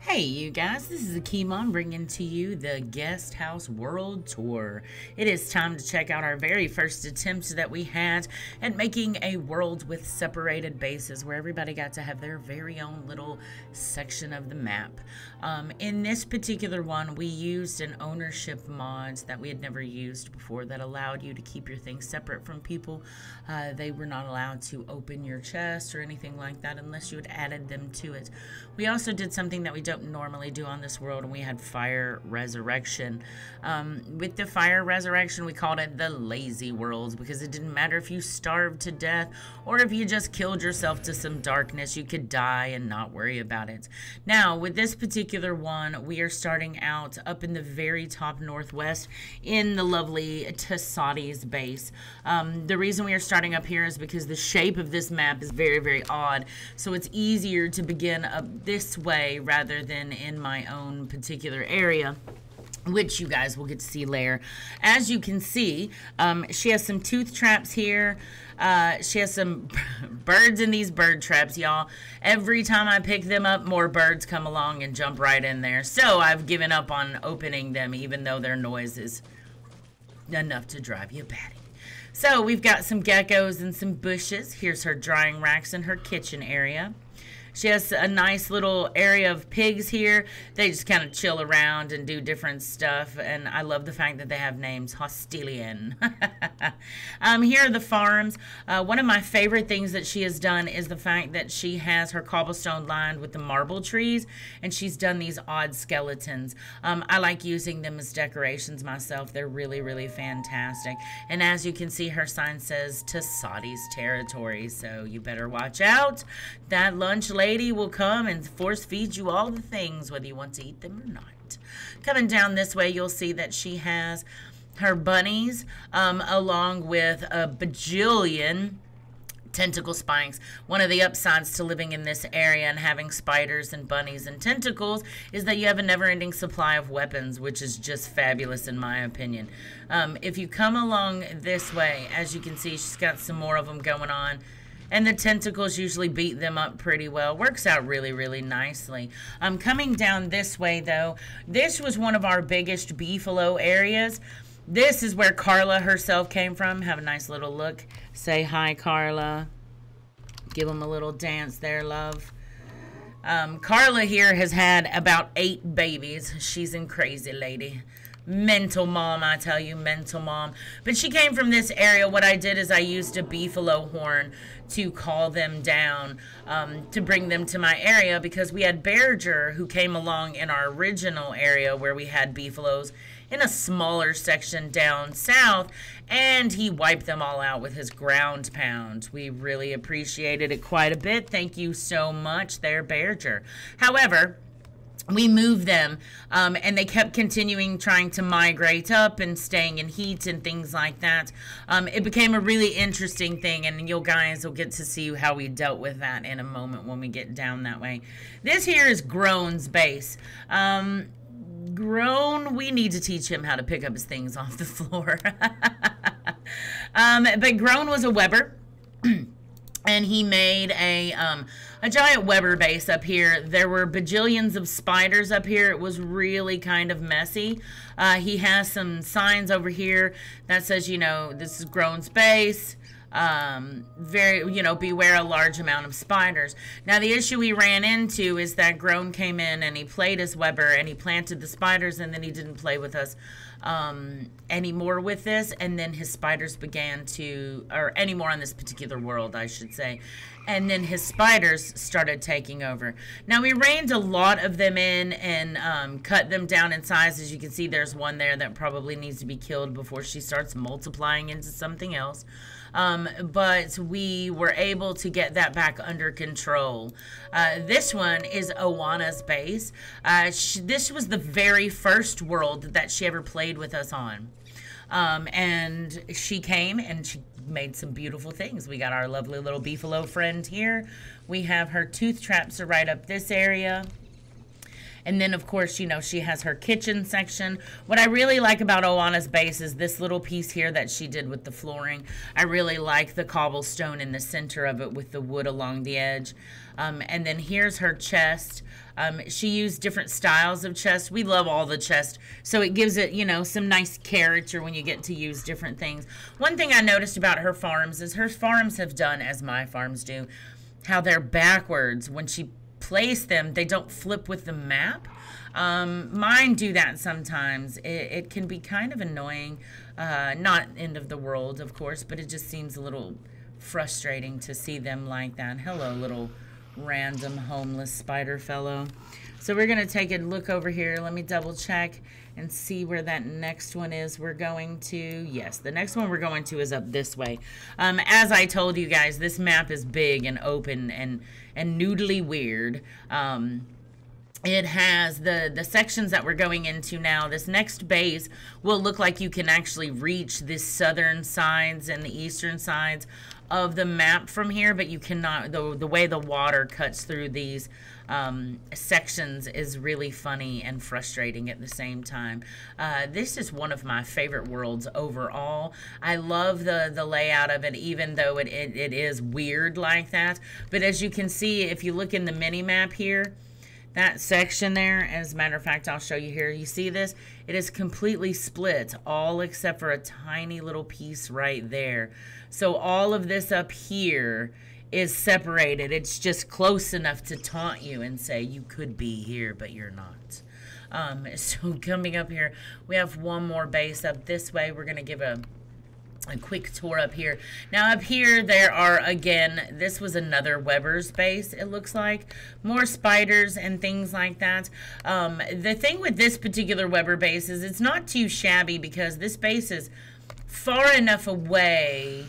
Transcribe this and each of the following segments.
Hey you guys, this is Akimon bringing to you the Guest House World Tour. It is time to check out our very first attempt that we had at making a world with separated bases where everybody got to have their very own little section of the map. In this particular one, we used an ownership mod that we had never used before that allowed you to keep your things separate from people. They were not allowed to open your chest or anything like that unless you had added them to it. We also did something that we don't normally do on this world, and we had fire resurrection. With the fire resurrection, we called it the lazy world because it didn't matter if you starved to death or if you just killed yourself to some darkness, you could die and not worry about it. Now, with this particular one, we are starting out up in the very top northwest in the lovely Tassati's base. The reason we are starting up here is because the shape of this map is very, very odd, so it's easier to begin up this way rather than in my own particular area, which you guys will get to see later. As you can see, she has some tooth traps here. She has some birds in these bird traps, y'all. Every time I pick them up, more birds come along and jump right in there. So I've given up on opening them, even though their noise is enough to drive you batty. So we've got some geckos and some bushes. Here's her drying racks in her kitchen area. She has a nice little area of pigs here. They just kind of chill around and do different stuff. And I love the fact that they have names. Hostilian. Here are the farms. One of my favorite things that she has done is the fact that she has her cobblestone lined with the marble trees. And she's done these odd skeletons. I like using them as decorations myself. They're really, really fantastic. And as you can see, her sign says Tassati's territory. So you better watch out. That lunch lady will come and force feed you all the things, whether you want to eat them or not. Coming down this way, you'll see that she has her bunnies along with a bajillion tentacle spikes. One of the upsides to living in this area and having spiders and bunnies and tentacles is that you have a never-ending supply of weapons, which is just fabulous in my opinion. If you come along this way, as you can see, she's got some more of them going on. And the tentacles usually beat them up pretty well. Works out really, really nicely. Coming down this way, though, this was one of our biggest beefalo areas. This is where Carla herself came from. Have a nice little look. Say hi, Carla. Give them a little dance there, love. Carla here has had about 8 babies. She's a crazy lady. Mental mom, I tell you, mental mom. But she came from this area. What I did is I used a beefalo horn to call them down, to bring them to my area, because we had Berger who came along in our original area where we had beefalos in a smaller section down south, and he wiped them all out with his ground pound. We really appreciated it quite a bit. Thank you so much there, Berger. However, we moved them, and they kept continuing trying to migrate up and staying in heat and things like that. It became a really interesting thing, and you guys will get to see how we dealt with that in a moment when we get down that way. This here is Groan's base. Groan, we need to teach him how to pick up his things off the floor. But Groan was a Weber. And he made a giant Weber base up here. There were bajillions of spiders up here. It was really kind of messy. He has some signs over here that says, you know, this is Groan's base. Beware a large amount of spiders. Now, the issue we ran into is that Groan came in and he played his Weber and he planted the spiders, and then he didn't play with us anymore with this, and then his spiders began to, or anymore on this particular world, I should say, and then his spiders started taking over. Now, we reined a lot of them in and cut them down in size. As you can see, there's one there that probably needs to be killed before she starts multiplying into something else. But we were able to get that back under control. This one is Owana's base. This was the very first world that she ever played with us on. And she came and she made some beautiful things. We got our lovely little beefalo friend here. We have her tooth traps are right up this area. And then, of course, you know, she has her kitchen section. What I really like about Oana's base is this little piece here that she did with the flooring. I really like the cobblestone in the center of it with the wood along the edge. And then here's her chest. She used different styles of chest. We love all the chest, so it gives it, you know, some nice character when you get to use different things. One thing I noticed about her farms is her farms have done as my farms do, how they're backwards. When she place them, they don't flip with the map. Mine do that sometimes. It can be kind of annoying. Not end of the world, of course, but it just seems a little frustrating to see them like that. Hello, little random homeless spider fellow. So we're going to take a look over here. Let me double check and see where that next one is. We're going to, yes, the next one we're going to is up this way. As I told you guys, this map is big and open and noodly weird. It has the sections that we're going into now. This next base will look like you can actually reach the southern sides and the eastern sides of the map from here, but you cannot. The way the water cuts through these sections is really funny and frustrating at the same time. This is one of my favorite worlds overall. I love the layout of it, even though it is weird like that. But as you can see, if you look in the mini map here, that section there, as a matter of fact, I'll show you here. You see this? It is completely split, all except for a tiny little piece right there. So all of this up here is separated. It's just close enough to taunt you and say you could be here, but you're not. So coming up here, we have one more base up this way. We're going to give a quick tour up here. Now up here there are, again, this was another Weber's base, it looks like. More spiders and things like that. The thing with this particular Weber base is it's not too shabby because this base is far enough away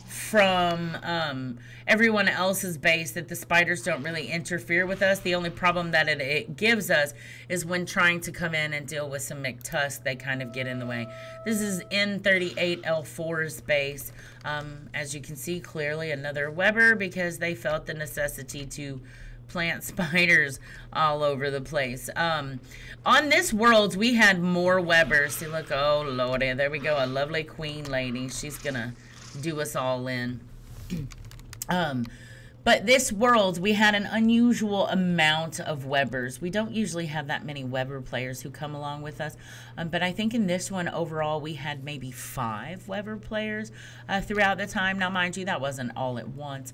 from everyone else's base that the spiders don't really interfere with us. The only problem that it gives us is when trying to come in and deal with some McTusk, they kind of get in the way. This is N38L4's base. As you can see, clearly another Weber because they felt the necessity to plant spiders all over the place. On this world, we had more Webers. See, look, oh lordy, there we go, a lovely queen lady. She's gonna do us all in. But this world, we had an unusual amount of Webers. We don't usually have that many Weber players who come along with us. But I think in this one, overall, we had maybe 5 Weber players throughout the time. Now, mind you, that wasn't all at once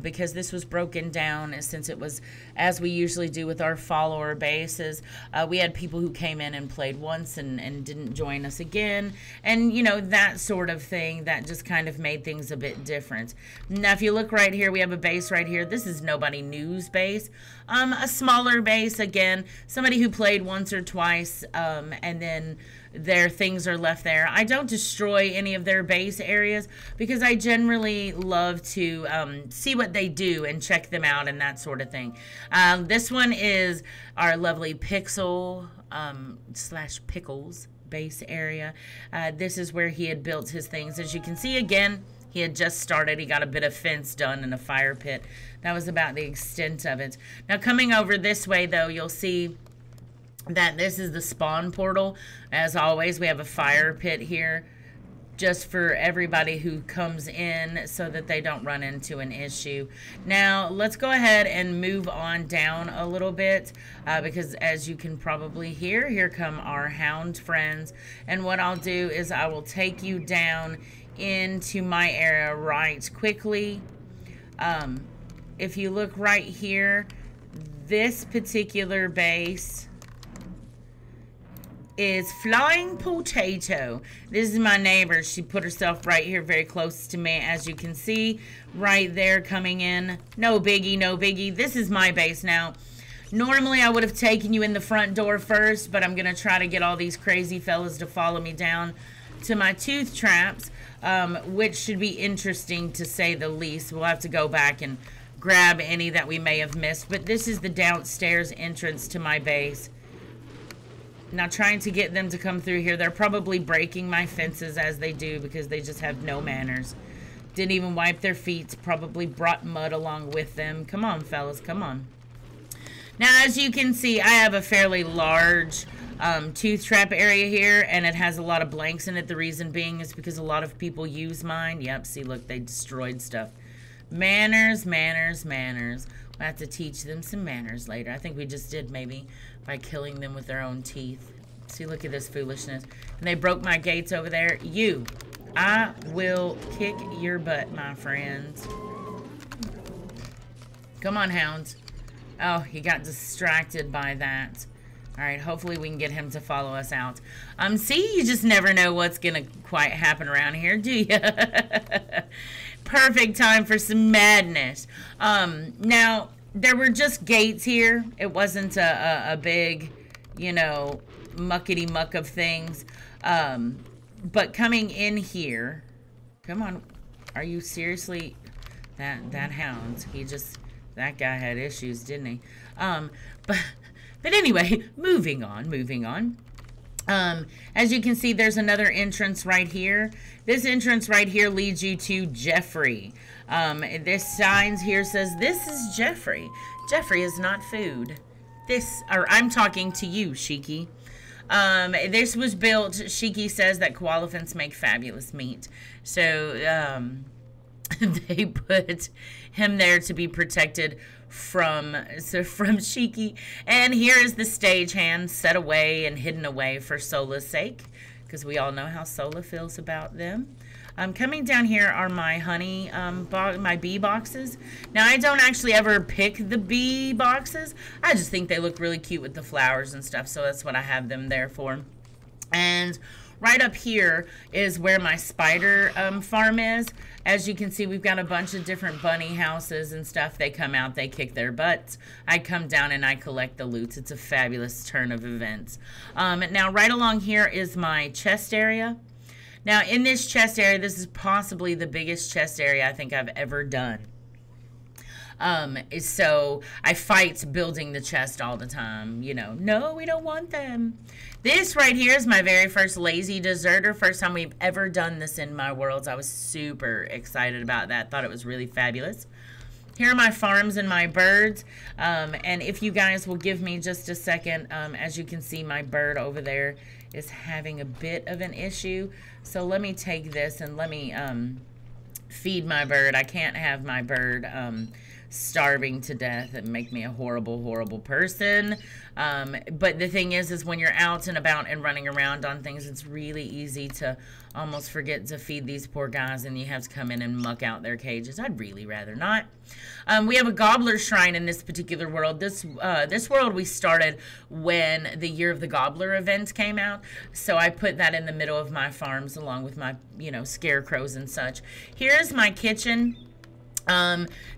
because this was broken down since it was, as we usually do with our follower bases, we had people who came in and played once and didn't join us again. And, you know, that sort of thing that just kind of made things a bit different. Now, if you look right here, we have a base right here. This is Nobody News base. A smaller base, again, somebody who played once or twice, and then their things are left there. I don't destroy any of their base areas because I generally love to see what they do and check them out and that sort of thing. This one is our lovely Pixel / Pickles base area. This is where he had built his things. As you can see, again, he had just started. He got a bit of fence done and a fire pit. That was about the extent of it. Now, coming over this way, though, you'll see that this is the spawn portal. As always, we have a fire pit here just for everybody who comes in so that they don't run into an issue. Now, let's go ahead and move on down a little bit because as you can probably hear, here come our hound friends. And what I'll do is I will take you down into my area right quickly. If you look right here, this particular base is Flying Potato. This is my neighbor. She put herself right here very close to me, as you can see right there coming in. No biggie, no biggie. This is my base now. Normally I would have taken you in the front door first, but I'm gonna try to get all these crazy fellas to follow me down to my tooth traps, which should be interesting to say the least. We'll have to go back and grab any that we may have missed, but this is the downstairs entrance to my base. Now, trying to get them to come through here, they're probably breaking my fences as they do because they just have no manners. Didn't even wipe their feet, probably brought mud along with them. Come on, fellas, come on. Now, as you can see, I have a fairly large tooth trap area here, and it has a lot of blanks in it. The reason being is because a lot of people use mine. Yep, see, look, they destroyed stuff. Manners, manners, manners. We'll have to teach them some manners later. I think we just did, maybe, by killing them with their own teeth. See, look at this foolishness. And they broke my gates over there. I will kick your butt, my friends. Come on, hounds. Oh, he got distracted by that. All right, hopefully we can get him to follow us out. See, you just never know what's gonna quite happen around here, do you? Perfect time for some madness. Now, there were just gates here. It wasn't a big, you know, muckety-muck of things. But coming in here, come on, are you seriously, that hound, that guy had issues, didn't he? But anyway, moving on. As you can see, there's another entrance right here. This entrance right here leads you to Jeffrey. This sign here says, this is Jeffrey. Jeffrey is not food. I'm talking to you, Shiki. This was built, Shiki says that koalefants make fabulous meat. So, they put him there to be protected from Shiki. And here is the stagehand set away and hidden away for Sola's sake, because we all know how Sola feels about them. Coming down here are my honey, my bee boxes. Now, I don't actually ever pick the bee boxes. I just think they look really cute with the flowers and stuff, so that's what I have them there for. And right up here is where my spider farm is. As you can see, we've got a bunch of different bunny houses and stuff. They come out, they kick their butts. I come down and I collect the loot. It's a fabulous turn of events. Now, right along here is my chest area. Now, in this chest area, this is possibly the biggest chest area I think I've ever done. So I fight building the chest all the time. You know, no, we don't want them. This right here is my very first lazy deserter. First time we've ever done this in my worlds. I was super excited about that. Thought it was really fabulous. Here are my farms and my birds. And if you guys will give me just a second, as you can see, my bird over there is having a bit of an issue. So let me take this and let me feed my bird. I can't have my bird starving to death and make me a horrible, horrible person. But the thing is when you're out and about and running around on things, it's really easy to almost forget to feed these poor guys, and you have to come in and muck out their cages. I'd really rather not. We have a gobbler shrine in this particular world. This world we started when the Year of the Gobbler event came out, so I put that in the middle of my farms along with my, you know, scarecrows and such. Here's my kitchen.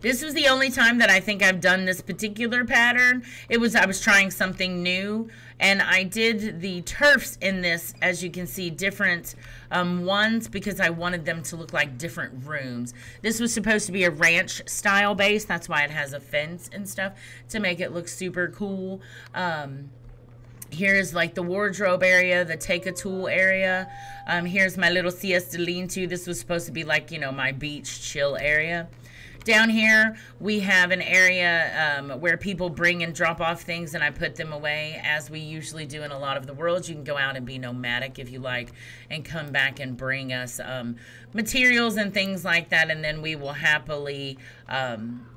This was the only time that I think I've done this particular pattern. I was trying something new, and I did the turfs in this, as you can see, different ones, because I wanted them to look like different rooms. This was supposed to be a ranch style base. That's why it has a fence and stuff to make it look super cool. Here's like the wardrobe area, the take-a-tool area. Here's my little siesta lean-to. This was supposed to be like, you know, my beach chill area. Down here, we have an area where people bring and drop off things, and I put them away, as we usually do in a lot of the worlds. You can go out and be nomadic if you like, and come back and bring us materials and things like that, and then we will happily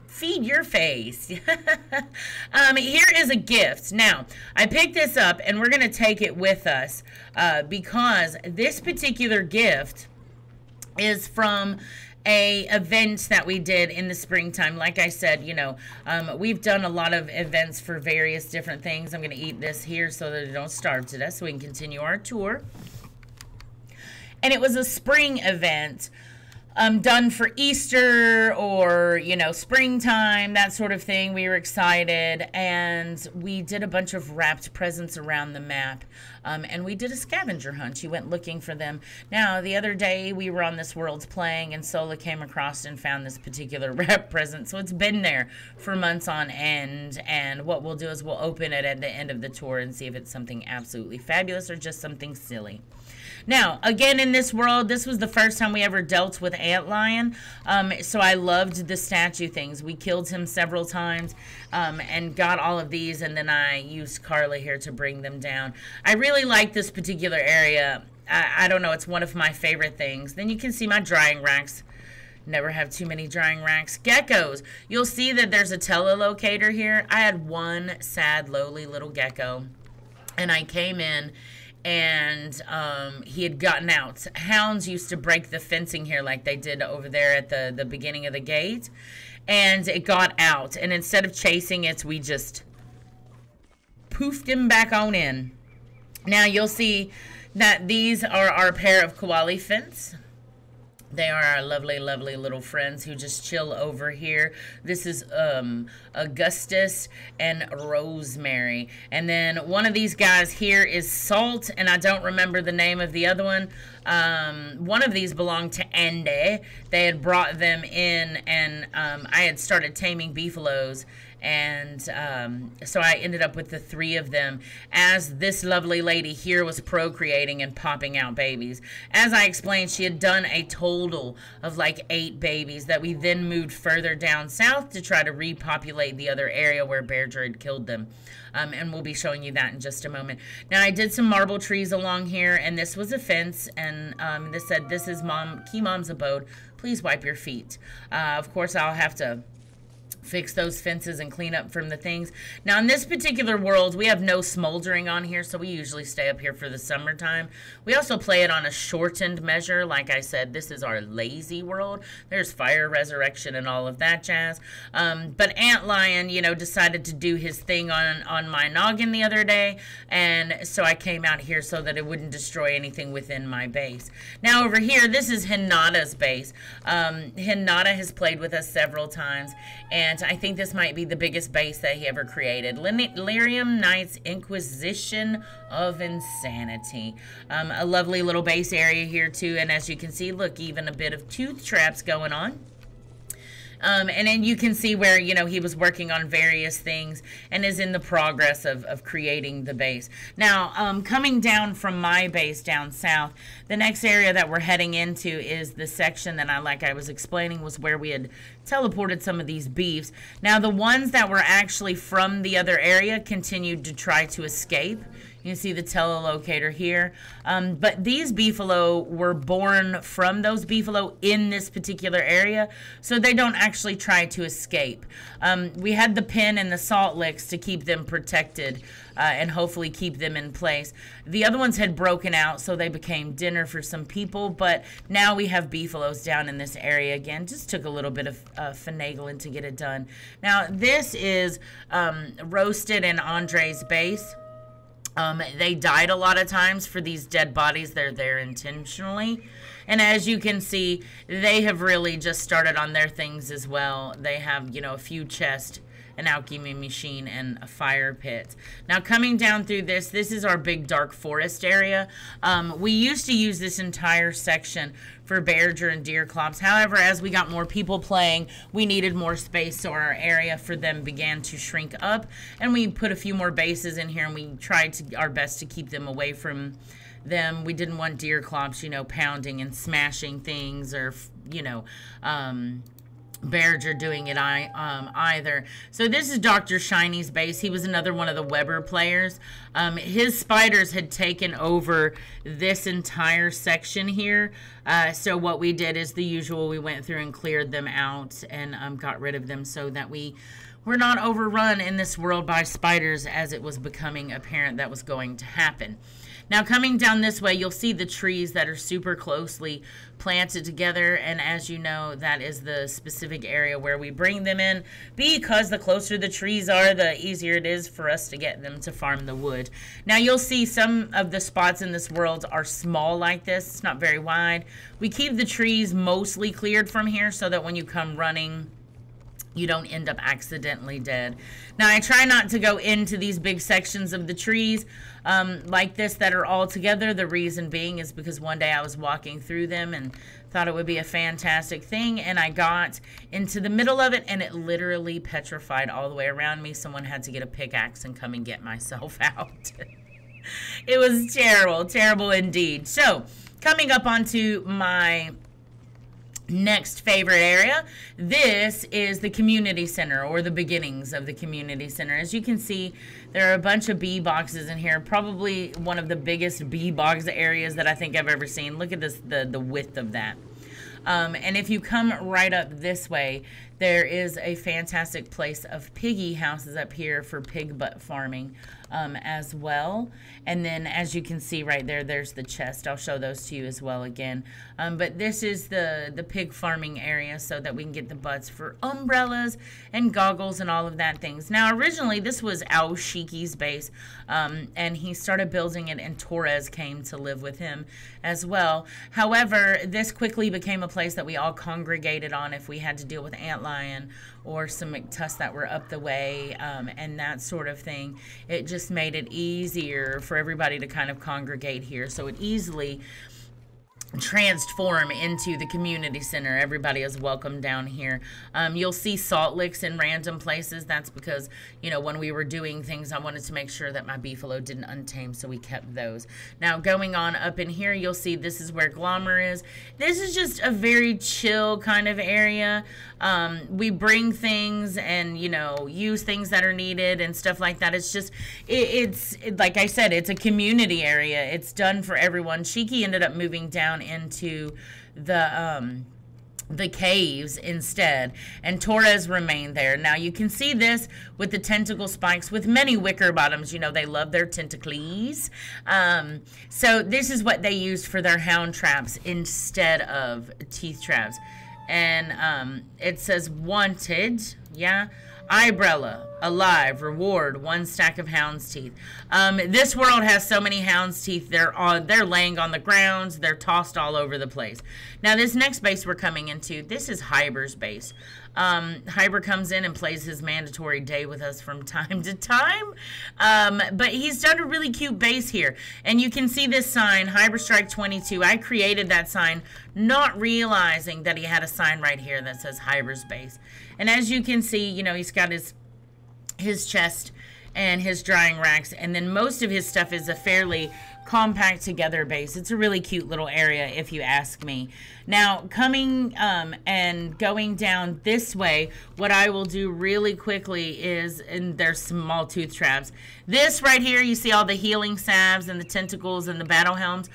feed your face. Here is a gift. Now, I picked this up, and we're going to take it with us because this particular gift is from a event that we did in the springtime. Like I said, you know, we've done a lot of events for various different things. I'm going to eat this here so that I don't starve to death so we can continue our tour. And it was a spring event done for Easter or, you know, springtime, that sort of thing. We were excited, and we did a bunch of wrapped presents around the map, and we did a scavenger hunt. You went looking for them. Now, the other day, we were on this world playing, and Sola came across and found this particular wrapped present, so it's been there for months on end, and what we'll do is we'll open it at the end of the tour and see if it's something absolutely fabulous or just something silly. Now, again, in this world, this was the first time we ever dealt with Antlion, so I loved the statue things. We killed him several times and got all of these, and then I used Carla here to bring them down. I really like this particular area. I don't know, it's one of my favorite things. Then you can see my drying racks. Never have too many drying racks. Geckos. You'll see that there's a telelocator here. I had one sad, lowly little gecko, and I came in, and he had gotten out. Hounds used to break the fencing here like they did over there at the beginning of the gate, and it got out. And instead of chasing it, we just poofed him back on in. Now you'll see that these are our pair of koala fins. They are our lovely, lovely little friends who just chill over here. This is Augustus and Rosemary. And then one of these guys here is Salt, and I don't remember the name of the other one. One of these belonged to Andy. They had brought them in, and I had started taming beefaloes. And so I ended up with the 3 of them as this lovely lady here was procreating and popping out babies. As I explained, she had done a total of like 8 babies that we then moved further down south to try to repopulate the other area where Bearger had killed them. And we'll be showing you that in just a moment. Now, I did some marble trees along here, and this was a fence, and this said, "This is Key Mom's abode. Please wipe your feet." Of course, I'll have to fix those fences and clean up from the things. Now, in this particular world, we have no smoldering on here, so we usually stay up here for the summertime. We also play it on a shortened measure. Like I said, this is our lazy world. There's fire resurrection and all of that jazz. But Antlion, you know, decided to do his thing on my noggin the other day, and so I came out here so that it wouldn't destroy anything within my base. Now, over here, this is Hinata's base. Hinata has played with us several times, and I think this might be the biggest base that he ever created. Lyrium Knight's Inquisition of Insanity. A lovely little base area here too, and as you can see, look, even a bit of tooth traps going on. And then you can see where, you know, he was working on various things and is in the progress of creating the base. Now, coming down from my base down south, the next area that we're heading into is the section that like I was explaining, was where we had teleported some of these beefs. Now, the ones that were actually from the other area continued to try to escape. You can see the telelocator here. But these beefalo were born from those beefalo in this particular area, so they don't actually try to escape. We had the pin and the salt licks to keep them protected and hopefully keep them in place. The other ones had broken out, so they became dinner for some people, but now we have beefalos down in this area again. Just took a little bit of finagling to get it done. Now, this is Roasted and Andre's base. They died a lot of times for these dead bodies. They're there intentionally. And as you can see, they have really just started on their things as well. They have, you know, a few chests, an alchemy machine, and a fire pit. Now, coming down through this is our big dark forest area. We used to use this entire section for Bearger and deer clops. However, as we got more people playing, we needed more space, so our area for them began to shrink up, and we put a few more bases in here, and we tried our best to keep them away from them. We didn't want deer clops, you know, pounding and smashing things, or, you know, Bearger doing it either. So this is Dr. Shiny's base. He was another one of the Weber players. His spiders had taken over this entire section here. So what we did is the usual. We went through and cleared them out and got rid of them so that we were not overrun in this world by spiders, as it was becoming apparent that was going to happen. Now, coming down this way, you'll see the trees that are super closely planted together, and as you know, that is the specific area where we bring them in, because the closer the trees are, the easier it is for us to get them to farm the wood. Now, you'll see some of the spots in this world are small like this. It's not very wide. We keep the trees mostly cleared from here so that when you come running, you don't end up accidentally dead. Now, I try not to go into these big sections of the trees like this that are all together. The reason being is because one day I was walking through them and thought it would be a fantastic thing, and I got into the middle of it, and it literally petrified all the way around me. Someone had to get a pickaxe and come and get myself out. It was terrible, terrible indeed. So, coming up onto my next favorite area, this is the community center, or the beginnings of the community center. As you can see, there are a bunch of bee boxes in here, probably one of the biggest bee box areas that I think I've ever seen. Look at this, the width of that. And if you come right up this way, there is a fantastic place of piggy houses up here for pig butt farming as well. And then as you can see right there, there's the chest. I'll show those to you as well again. But this is the pig farming area so that we can get the butts for umbrellas and goggles and all of that things. Now, originally, this was Al Shiki's base, and he started building it, and Torres came to live with him as well. However, this quickly became a place that we all congregated on if we had to deal with antlion or some McTuss that were up the way, and that sort of thing. It just made it easier for everybody to kind of congregate here, so it easily transform into the community center. Everybody is welcome down here. You'll see salt licks in random places. That's because, you know, when we were doing things, I wanted to make sure that my beefalo didn't untame, so we kept those. Now, going on up in here, you'll see this is where Glommer is. This is just a very chill kind of area. We bring things and, you know, use things that are needed and stuff like that. It's just, it's like I said, it's a community area. It's done for everyone. Shiki ended up moving down into the caves instead, and Torres remained there. Now you can see this with the tentacle spikes with many wicker bottoms. You know, they love their tentacles. So this is what they used for their hound traps instead of teeth traps. And it says wanted, yeah, Ibrella, alive, reward, 1 stack of hound's teeth. This world has so many hound's teeth. They're laying on the ground. They're tossed all over the place. Now, this next base we're coming into, this is Hyber's base. Hyber comes in and plays his mandatory day with us from time to time. But he's done a really cute base here. And you can see this sign, Hyber Strike 22. I created that sign not realizing that he had a sign right here that says Hyber's base. And as you can see, you know, he's got his chest and his drying racks, and then most of his stuff is a fairly compact together base. It's a really cute little area if you ask me. Now, coming and going down this way, what I will do really quickly is, and there's small tooth traps. This right here, you see all the healing salves and the tentacles and the battle helms.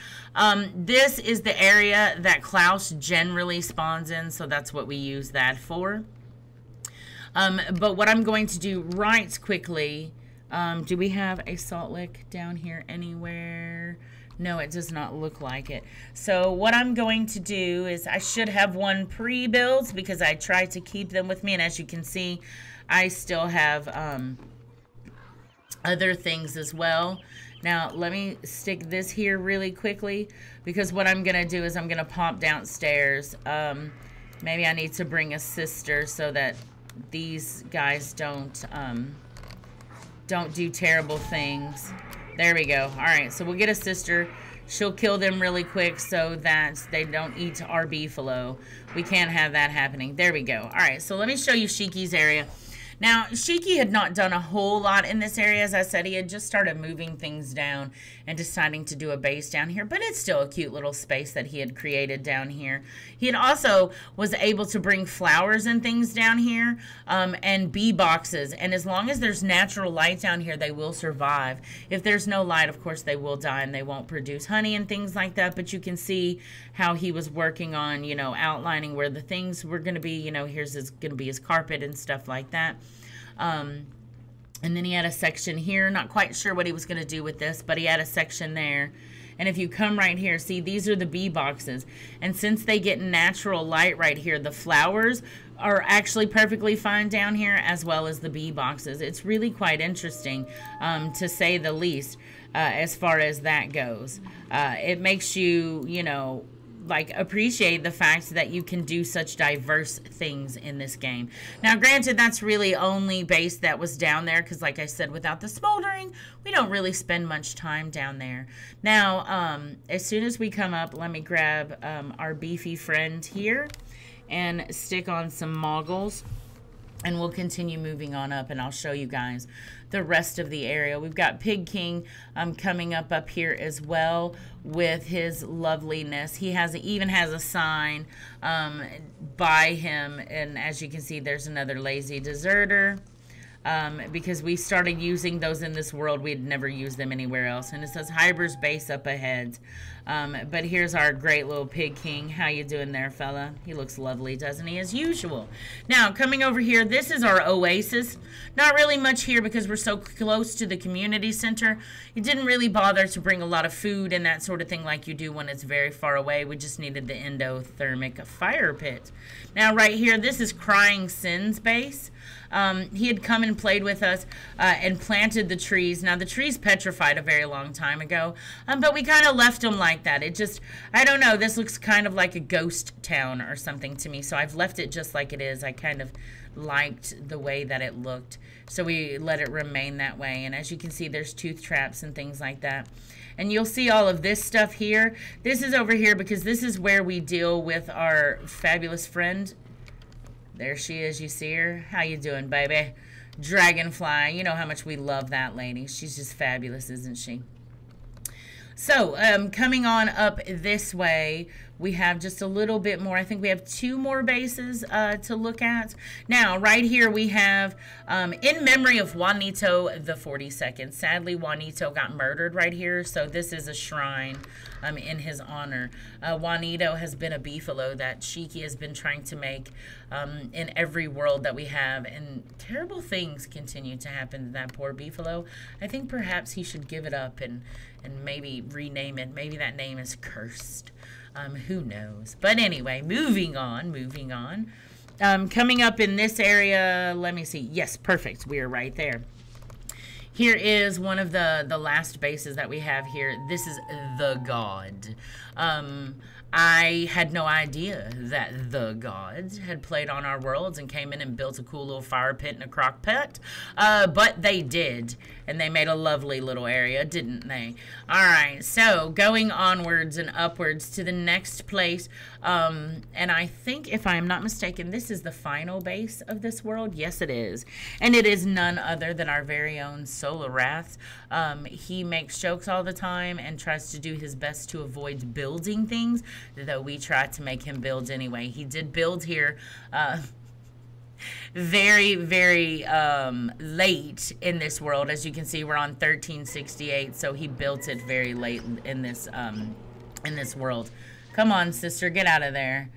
This is the area that Klaus generally spawns in, so that's what we use that for. But what I'm going to do right quickly, do we have a salt lick down here anywhere? No, it does not look like it. So what I'm going to do is, I should have one pre-built because I tried to keep them with me. And as you can see, I still have other things as well. Now, let me stick this here really quickly, because what I'm going to do is I'm going to pop downstairs. Maybe I need to bring a sister so that these guys don't do terrible things. There we go. All right, so we'll get a sister. She'll kill them really quick so that they don't eat our beefalo. We can't have that happening. There we go. All right, so let me show you Shiki's area. Now, Shiki had not done a whole lot in this area. As I said, he had just started moving things down and deciding to do a base down here, but it's still a cute little space that he had created down here. He had also was able to bring flowers and things down here, and bee boxes, and as long as there's natural light down here, they will survive. If there's no light, of course, they will die and they won't produce honey and things like that, but you can see how he was working on, you know, outlining where the things were going to be. You know, here's going to be his carpet and stuff like that. And then he had a section here, not quite sure what he was going to do with this, but he had a section there. And if you come right here, see, these are the bee boxes. And since they get natural light right here, the flowers are actually perfectly fine down here, as well as the bee boxes. It's really quite interesting, to say the least, as far as that goes. It makes you, you know, like, appreciate the fact that you can do such diverse things in this game. Now, granted, that's really only base that was down there, because like I said, without the smoldering, we don't really spend much time down there. Now, as soon as we come up, let me grab our beefy friend here and stick on some moggles. And we'll continue moving on up, and I'll show you guys the rest of the area. We've got Pig King coming up here as well with his loveliness. He even has a sign by him, and as you can see, there's another lazy deserter. Because we started using those in this world. We had never used them anywhere else. And it says Hyber's base up ahead. But here's our great little Pig King. How you doing there, fella? He looks lovely, doesn't he, as usual? Now, coming over here, this is our oasis. Not really much here because we're so close to the community center. It didn't really bother to bring a lot of food and that sort of thing like you do when it's very far away. We just needed the endothermic fire pit. Now, right here, this is Crying Sin's base. He had come and played with us and planted the trees. Now, the trees petrified a very long time ago, but we kind of left them like that. It just, I don't know, this looks kind of like a ghost town or something to me, so I've left it just like it is. I kind of liked the way that it looked, so we let it remain that way. And as you can see, there's tooth traps and things like that. And you'll see all of this stuff here. This is over here because this is where we deal with our fabulous friend. There she is. You see her? How you doing, baby? Dragonfly. You know how much we love that lady. She's just fabulous, isn't she? So, coming on up this way, we have just a little bit more. I think we have 2 more bases to look at. Now, right here we have, in memory of Juanito the 42nd. Sadly, Juanito got murdered right here, so this is a shrine in his honor. Juanito has been a beefalo that Shiki has been trying to make in every world that we have, and terrible things continue to happen to that poor beefalo. I think perhaps he should give it up and maybe rename it. Maybe that name is cursed. Who knows? But anyway, moving on. Coming up in this area, let me see. Yes, perfect. We are right there. Here is one of the last bases that we have here. This is the God. I had no idea that the gods had played on our worlds and came in and built a cool little fire pit and a crock pot. But they did. And they made a lovely little area, didn't they? Alright, so going onwards and upwards to the next place. And I think, if I am not mistaken, this is the final base of this world. Yes, it is. And it is none other than our very own Solar Wrath. He makes jokes all the time and tries to do his best to avoid building things, though we tried to make him build anyway. He did build here very, very late in this world. As you can see, we're on 1368, so he built it very late in this world. Come on, sister, get out of there.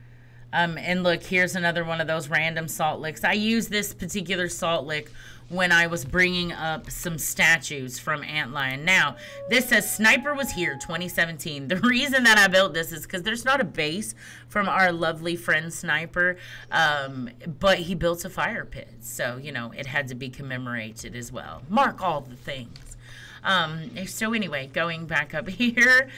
And look, here's another one of those random salt licks. I used this particular salt lick when I was bringing up some statues from Antlion. Now, this says Sniper was here 2017. The reason that I built this is because there's not a base from our lovely friend Sniper, but he built a fire pit. So, you know, it had to be commemorated as well. Mark all the things. So anyway, going back up here,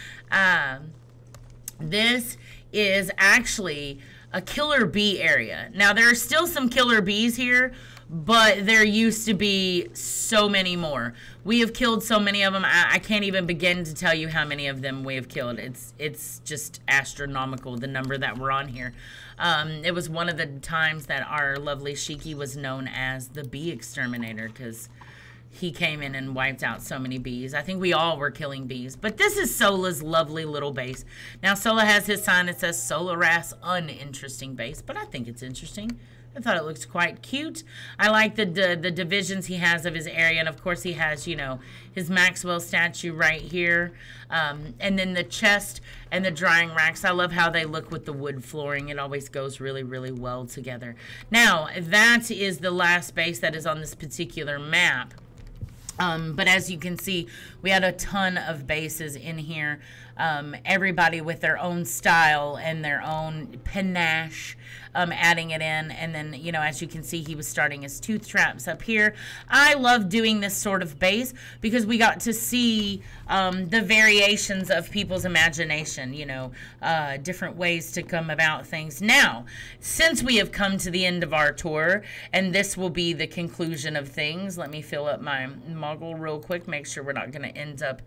this is actually a killer bee area. Now, there are still some killer bees here, but there used to be so many more. We have killed so many of them. I can't even begin to tell you how many of them we have killed. It's just astronomical, the number that we're on here. It was one of the times that our lovely Shiki was known as the bee exterminator, because he came in and wiped out so many bees. I think we all were killing bees. But this is Sola's lovely little base. Now, Sola has his sign that says Solar Wrath's uninteresting base, but I think it's interesting. I thought it looked quite cute. I like the divisions he has of his area. And, of course, he has, you know, his Maxwell statue right here. And then the chest and the drying racks. I love how they look with the wood flooring. It always goes really, really well together. Now, that is the last base that is on this particular map. But as you can see, we had a ton of bases in here. Everybody with their own style and their own panache, adding it in. And then, you know, as you can see, he was starting his tooth traps up here. I love doing this sort of base because we got to see the variations of people's imagination, you know, different ways to come about things. Now, since we have come to the end of our tour, and this will be the conclusion of things, let me fill up my toggle real quick, make sure we're not going to end up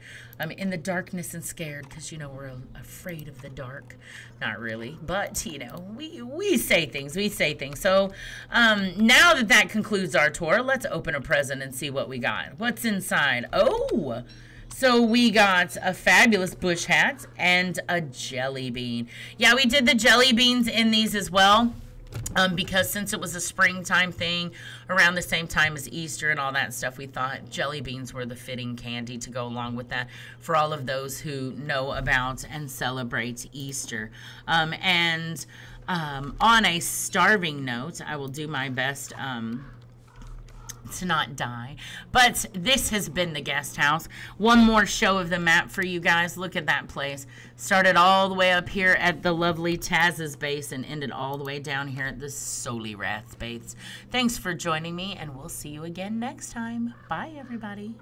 in the darkness and scared, because, you know, we're afraid of the dark. Not really, but, you know, we say things. We say things. So now that concludes our tour, let's open a present and see what we got. What's inside? Oh! So we got a fabulous bush hat and a jelly bean. Yeah, we did the jelly beans in these as well. Because since it was a springtime thing, around the same time as Easter and all that stuff, we thought jelly beans were the fitting candy to go along with that for all of those who know about and celebrate Easter. On a starving note, I will do my best to not die, but this has been the guest house. One more show of the map for you guys. Look at that place. Started all the way up here at the lovely Taz's base and ended all the way down here at the Solirath base. Thanks for joining me, and we'll see you again next time. Bye, everybody.